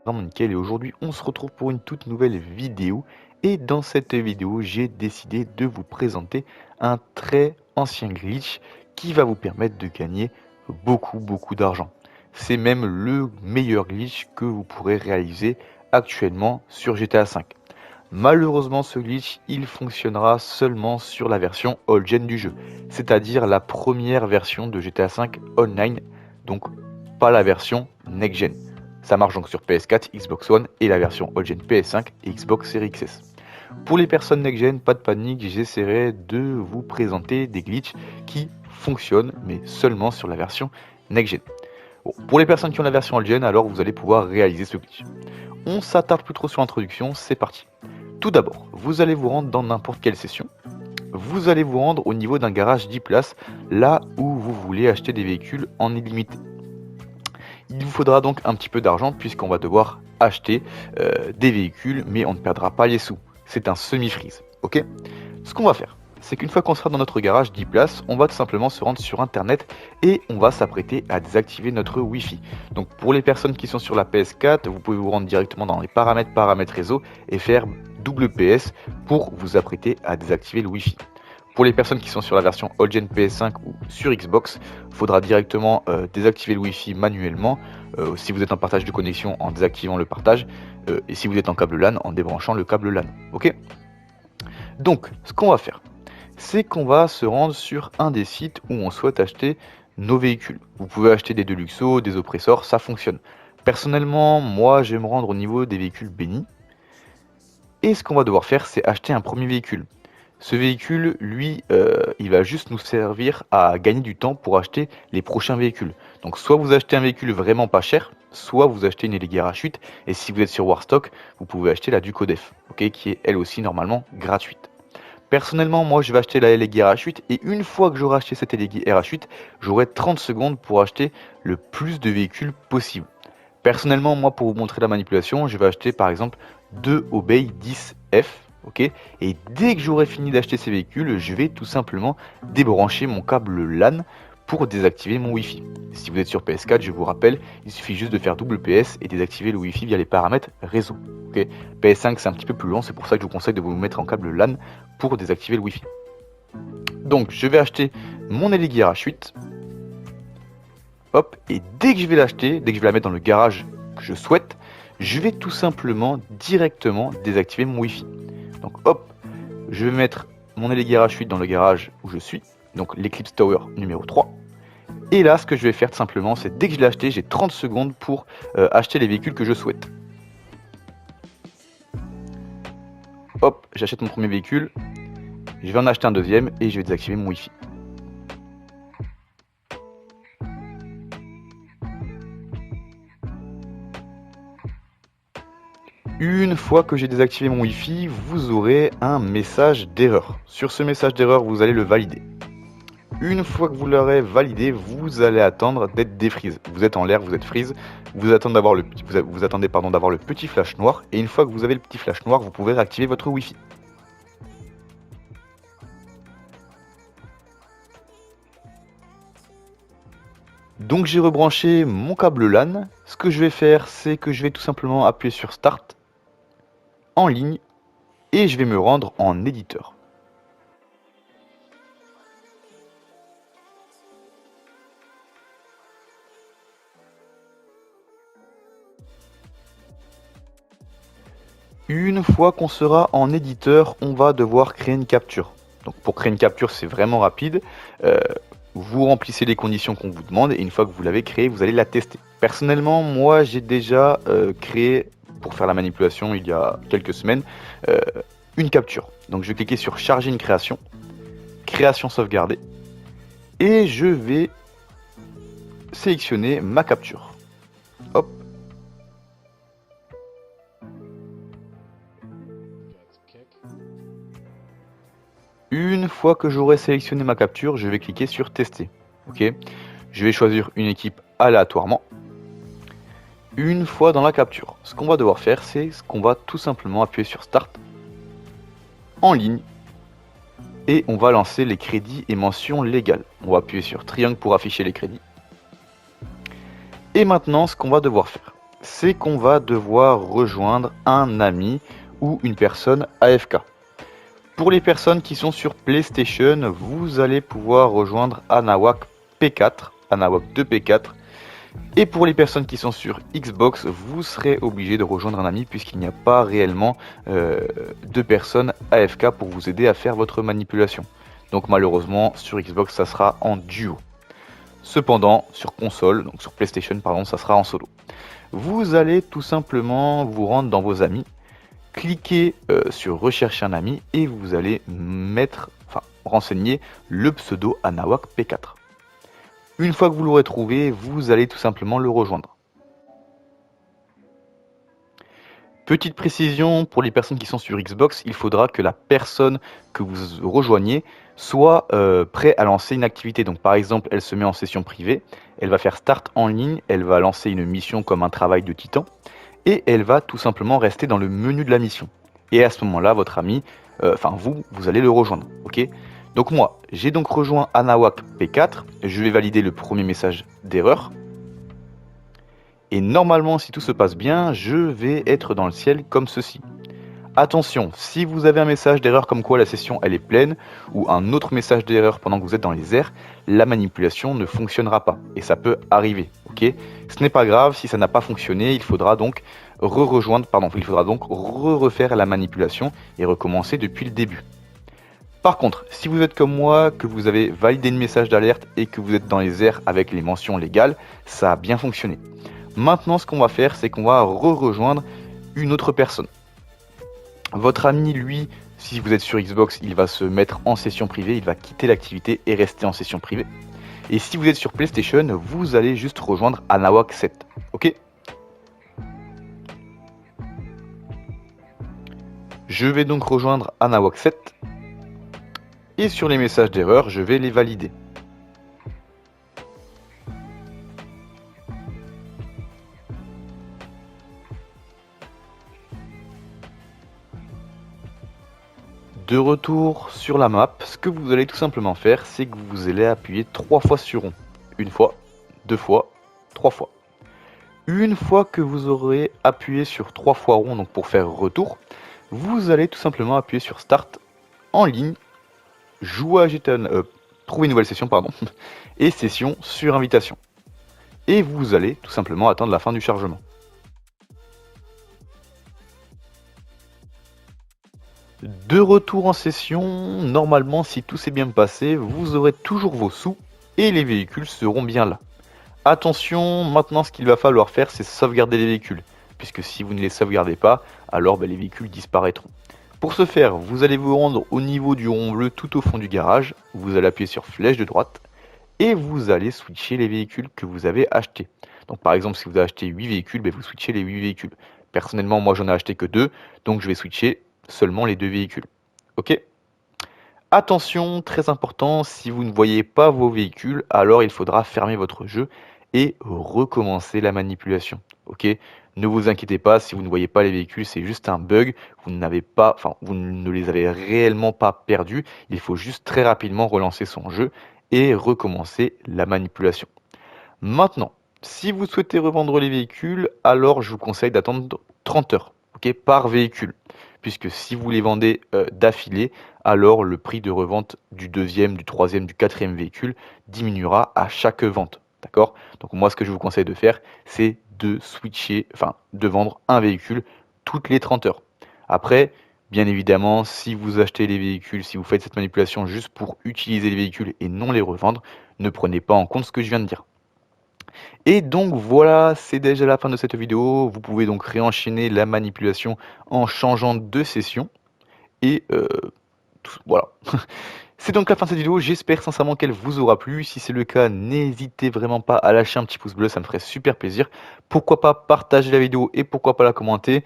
Vraiment nickel et aujourd'hui on se retrouve pour une toute nouvelle vidéo et dans cette vidéo j'ai décidé de vous présenter un très ancien glitch qui va vous permettre de gagner beaucoup d'argent. C'est même le meilleur glitch que vous pourrez réaliser actuellement sur GTA V. Malheureusement ce glitch il fonctionnera seulement sur la version old gen du jeu, c'est-à-dire la première version de GTA V Online, donc pas la version next gen. Ça marche donc sur PS4, Xbox One et la version old gen PS5 et Xbox Series XS. Pour les personnes next gen, pas de panique, j'essaierai de vous présenter des glitches qui fonctionnent mais seulement sur la version next gen. Bon, pour les personnes qui ont la version old gen, alors vous allez pouvoir réaliser ce glitch. On s'attarde plus trop sur l'introduction, c'est parti. Tout d'abord, vous allez vous rendre dans n'importe quelle session. Vous allez vous rendre au niveau d'un garage 10 places, là où vous voulez acheter des véhicules en illimité. Il vous faudra donc un petit peu d'argent puisqu'on va devoir acheter des véhicules, mais on ne perdra pas les sous. C'est un semi-freeze, ok? Ce qu'on va faire, c'est qu'une fois qu'on sera dans notre garage 10 places, on va tout simplement se rendre sur internet et on va s'apprêter à désactiver notre Wi-Fi. Donc pour les personnes qui sont sur la PS4, vous pouvez vous rendre directement dans les paramètres réseau et faire WPS pour vous apprêter à désactiver le Wi-Fi. Pour les personnes qui sont sur la version old gen PS5 ou sur Xbox, il faudra directement désactiver le Wi-Fi manuellement. Si vous êtes en partage de connexion, en désactivant le partage. Et si vous êtes en câble LAN, en débranchant le câble LAN. Ok? Donc, ce qu'on va faire, c'est qu'on va se rendre sur un des sites où on souhaite acheter nos véhicules. Vous pouvez acheter des Deluxo, des Oppressors, ça fonctionne. Personnellement, moi, je vais me rendre au niveau des véhicules bénis. Et ce qu'on va devoir faire, c'est acheter un premier véhicule. Ce véhicule, lui, il va juste nous servir à gagner du temps pour acheter les prochains véhicules. Donc soit vous achetez un véhicule vraiment pas cher, soit vous achetez une LG RH8, et si vous êtes sur Warstock, vous pouvez acheter la Ducodef, okay, qui est elle aussi normalement gratuite. Personnellement, moi je vais acheter la LG RH8, et une fois que j'aurai acheté cette LG RH8, j'aurai 30 secondes pour acheter le plus de véhicules possible. Personnellement, moi pour vous montrer la manipulation, je vais acheter par exemple 2 Obey 10F. Okay, et dès que j'aurai fini d'acheter ces véhicules, je vais tout simplement débrancher mon câble LAN pour désactiver mon Wi-Fi. Si vous êtes sur PS4, je vous rappelle, il suffit juste de faire WPS et désactiver le Wi-Fi via les paramètres réseau. Okay, PS5 c'est un petit peu plus long, c'est pour ça que je vous conseille de vous mettre en câble LAN pour désactiver le Wi-Fi. Donc je vais acheter mon LG RH8. Hop, et dès que je vais l'acheter, dès que je vais la mettre dans le garage que je souhaite, je vais tout simplement directement désactiver mon Wi-Fi. Donc hop, je vais mettre mon LG RH8 dans le garage où je suis, donc l'Eclipse Tower numéro 3. Et là, ce que je vais faire tout simplement, c'est dès que je l'ai acheté, j'ai 30 secondes pour acheter les véhicules que je souhaite. Hop, j'achète mon premier véhicule, je vais en acheter un deuxième et je vais désactiver mon Wi-Fi. Une fois que j'ai désactivé mon Wi-Fi, vous aurez un message d'erreur. Sur ce message d'erreur, vous allez le valider. Une fois que vous l'aurez validé, vous allez attendre d'être défreeze. Vous êtes en l'air, vous êtes freeze, vous attendez d'avoir le petit flash noir, et une fois que vous avez le petit flash noir, vous pouvez réactiver votre Wi-Fi. Donc j'ai rebranché mon câble LAN. Ce que je vais faire, c'est que je vais tout simplement appuyer sur Start en ligne et je vais me rendre en éditeur. Une fois qu'on sera en éditeur, on va devoir créer une capture. Donc pour créer une capture, c'est vraiment rapide. Vous remplissez les conditions qu'on vous demande et une fois que vous l'avez créée, vous allez la tester. Personnellement, moi j'ai déjà créé, pour faire la manipulation il y a quelques semaines, une capture. Donc je vais cliquer sur charger une création, création sauvegardée, et je vais sélectionner ma capture. Hop. Une fois que j'aurai sélectionné ma capture, je vais cliquer sur tester. Ok. Je vais choisir une équipe aléatoirement. Une fois dans la capture, ce qu'on va devoir faire, c'est qu'on va tout simplement appuyer sur Start en ligne et on va lancer les crédits et mentions légales. On va appuyer sur triangle pour afficher les crédits. Et maintenant, ce qu'on va devoir faire, c'est qu'on va devoir rejoindre un ami ou une personne AFK. Pour les personnes qui sont sur PlayStation, vous allez pouvoir rejoindre Anawak P4, Anawak 2P4. Et pour les personnes qui sont sur Xbox, vous serez obligé de rejoindre un ami puisqu'il n'y a pas réellement de personnes AFK pour vous aider à faire votre manipulation. Donc malheureusement, sur Xbox, ça sera en duo. Cependant, sur console, donc sur PlayStation, pardon, ça sera en solo. Vous allez tout simplement vous rendre dans vos amis, cliquez sur rechercher un ami et vous allez renseigner le pseudo Anawak P4. Une fois que vous l'aurez trouvé, vous allez tout simplement le rejoindre. Petite précision, pour les personnes qui sont sur Xbox, il faudra que la personne que vous rejoignez soit prêt à lancer une activité. Donc par exemple, elle se met en session privée, elle va faire start en ligne, elle va lancer une mission comme un travail de titan, et elle va tout simplement rester dans le menu de la mission. Et à ce moment-là, votre ami, vous allez le rejoindre, ok ? Donc moi, j'ai donc rejoint Anawak P4, je vais valider le premier message d'erreur. Et normalement, si tout se passe bien, je vais être dans le ciel comme ceci. Attention, si vous avez un message d'erreur comme quoi la session elle est pleine, ou un autre message d'erreur pendant que vous êtes dans les airs, la manipulation ne fonctionnera pas. Et ça peut arriver, ok ? Ce n'est pas grave, si ça n'a pas fonctionné, il faudra donc refaire la manipulation et recommencer depuis le début. Par contre, si vous êtes comme moi, que vous avez validé le message d'alerte et que vous êtes dans les airs avec les mentions légales, ça a bien fonctionné. Maintenant, ce qu'on va faire, c'est qu'on va rejoindre une autre personne. Votre ami, lui, si vous êtes sur Xbox, il va se mettre en session privée, il va quitter l'activité et rester en session privée. Et si vous êtes sur PlayStation, vous allez juste rejoindre Anawak 7. Ok ? Je vais donc rejoindre Anawak 7. Et sur les messages d'erreur, je vais les valider. De retour sur la map, ce que vous allez tout simplement faire, c'est que vous allez appuyer 3 fois sur rond. Une fois, 2 fois, 3 fois. Une fois que vous aurez appuyé sur 3 fois rond, donc pour faire retour, vous allez tout simplement appuyer sur Start en ligne, jouer à GTA, trouver une nouvelle session, pardon, et session sur invitation. Et vous allez tout simplement attendre la fin du chargement. De retour en session, normalement si tout s'est bien passé, vous aurez toujours vos sous et les véhicules seront bien là. Attention, maintenant ce qu'il va falloir faire c'est sauvegarder les véhicules, puisque si vous ne les sauvegardez pas, alors les véhicules disparaîtront. Pour ce faire, vous allez vous rendre au niveau du rond bleu tout au fond du garage, vous allez appuyer sur flèche de droite, et vous allez switcher les véhicules que vous avez achetés. Donc par exemple si vous avez acheté 8 véhicules, vous switchez les 8 véhicules. Personnellement moi j'en ai acheté que 2, donc je vais switcher seulement les 2 véhicules. Ok ? Attention, très important, si vous ne voyez pas vos véhicules, alors il faudra fermer votre jeu et recommencer la manipulation. Ok ? Ne vous inquiétez pas, si vous ne voyez pas les véhicules, c'est juste un bug. Vous ne les avez réellement pas perdus. Il faut juste très rapidement relancer son jeu et recommencer la manipulation. Maintenant, si vous souhaitez revendre les véhicules, alors je vous conseille d'attendre 30 heures, ok, par véhicule. Puisque si vous les vendez d'affilée, alors le prix de revente du deuxième, du troisième, du quatrième véhicule diminuera à chaque vente. D'accord ? Donc moi ce que je vous conseille de faire, c'est de de vendre un véhicule toutes les 30 heures. Après, bien évidemment, si vous achetez les véhicules, si vous faites cette manipulation juste pour utiliser les véhicules et non les revendre, ne prenez pas en compte ce que je viens de dire. Et donc voilà, c'est déjà la fin de cette vidéo. Vous pouvez donc réenchaîner la manipulation en changeant de session. Et voilà. C'est donc la fin de cette vidéo, j'espère sincèrement qu'elle vous aura plu. Si c'est le cas, n'hésitez vraiment pas à lâcher un petit pouce bleu, ça me ferait super plaisir. Pourquoi pas partager la vidéo et pourquoi pas la commenter.